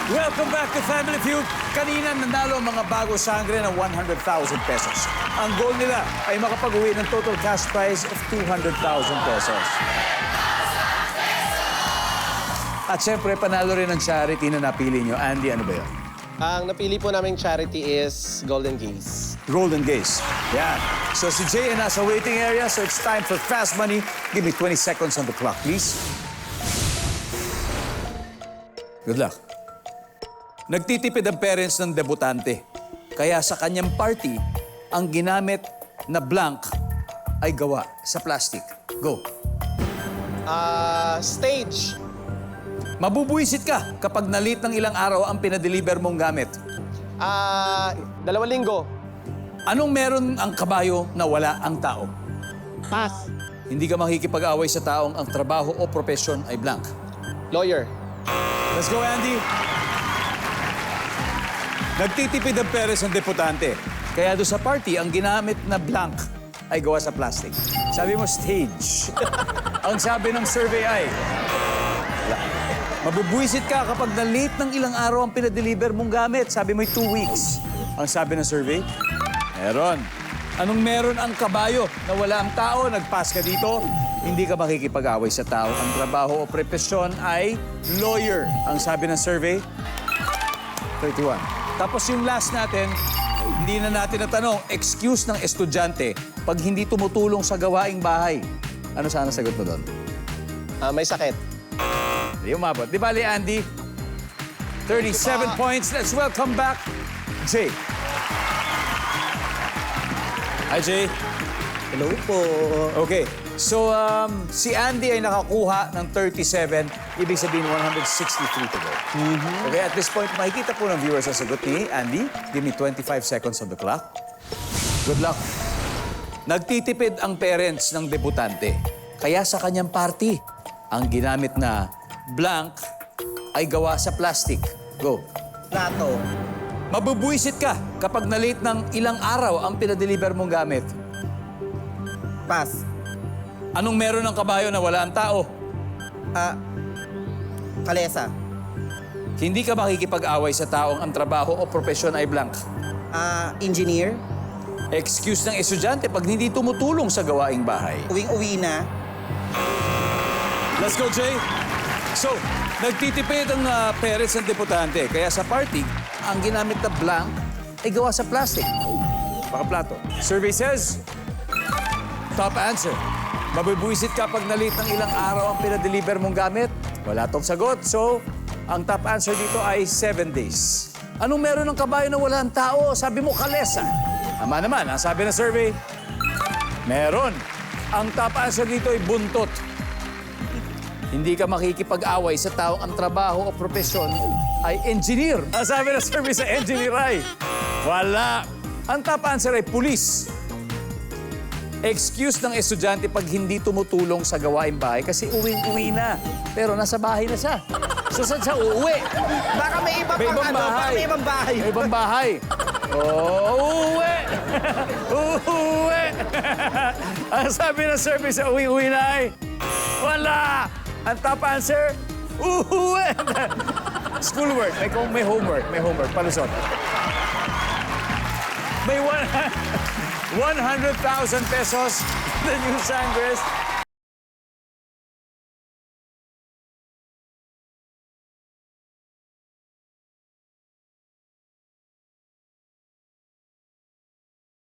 Welcome back to Family Feud. Kanina nanalo ang mga bago sangre ng 100,000 pesos. Ang goal nila ay makapag-uwi ng total cash prize of 200,000 pesos. At syempre, panalo rin ang charity na napili nyo. Andy, ano ba yun? Ang napili po naming charity is Golden Gaze. Golden Gaze. Yan. So si Jay ay nasa waiting area, so it's time for fast money. Give me 20 seconds on the clock, please. Good luck. Nagtitipid ang parents ng debutante. Kaya sa kanyang party, ang ginamit na blank ay gawa sa plastic. Go. Stage. Mabubuisit ka kapag nalit ng ilang araw ang pinadeliver mong gamit. 2 linggo. Anong meron ang kabayo na wala ang tao? Pass. Hindi ka makikipag-away sa taong ang trabaho o profesyon ay blank. Lawyer. Let's go, Andy. Nagtitipid ang parents ng deputante. Kaya doon sa party, ang ginamit na blank ay gawa sa plastic. Sabi mo, stage. Ang sabi ng survey ay, wala. Mabubuisit ka kapag na-late ng ilang araw ang pinadeliver mong gamit. Sabi mo, 2 weeks. Ang sabi ng survey, meron. Anong meron ang kabayo na wala ang tao? Nag-pass ka dito, hindi ka makikipag-away sa tao. Ang trabaho o profesyon ay lawyer. Ang sabi ng survey, 31. Tapos yung last natin, hindi na natin natanong, excuse ng estudyante pag hindi tumutulong sa gawaing bahay. Ano sana sagot mo doon? May sakit. Hindi umabot. Di bali, Andy? 37 points. Let's welcome back, Jay. Hi, Jay. Hello po. Okay. So, si Andy ay nakakuha ng 37. Ibig sabihin, 163 to go. Okay, at this point, makikita po ng viewers ang sagot ni Andy. Give me 25 seconds on the clock. Good luck. Nagtitipid ang parents ng debutante. Kaya sa kanyang party, ang ginamit na blank ay gawa sa plastic. Go. Plato. Mabubuisit ka kapag na-late ng ilang araw ang pinadeliver mong gamit. Pass. Anong meron ng kabayo na wala ang tao? Kalesa. Hindi ka makikipag-away sa taong ang trabaho o profesyon ay blank. Engineer. Excuse ng estudyante pag hindi tumutulong sa gawaing bahay. Uwing-uwi na. Let's go, Jay. So, nagtitipid ang parents ng deputante. Kaya sa party, ang ginamit na blank ay gawa sa plastic. Baka plato. Survey says, top answer. Mabubuisit ka pag nalit ng ilang araw ang pinadeliver mong gamit. Wala tong sagot. So, ang top answer dito ay 7 days. Anong meron ng kabayo na wala ang tao? Sabi mo, kalesa. Tama naman, ang sabi ng survey, meron. Ang top answer dito ay buntot. Hindi ka makikipag-away sa taong ang trabaho o profesyon ay engineer. Ang sabi ng survey sa engineer ay, wala. Ang top answer ay pulis. Excuse ng estudyante pag hindi tumutulong sa gawaing bahay kasi uwing-uwi na. Pero nasa bahay na siya. So saan siya uuwi? Baka may iba May pang ibang ano, baka bahay. may ibang bahay. May ibang bahay. Oh, uuwi! Uuwi! Ang sabi ng survey sa uwi-uwi na ay, wala! Ang top answer, uuwi! Schoolwork. May homework. May homework. Palusot. May 100,000 pesos. The new Sangres.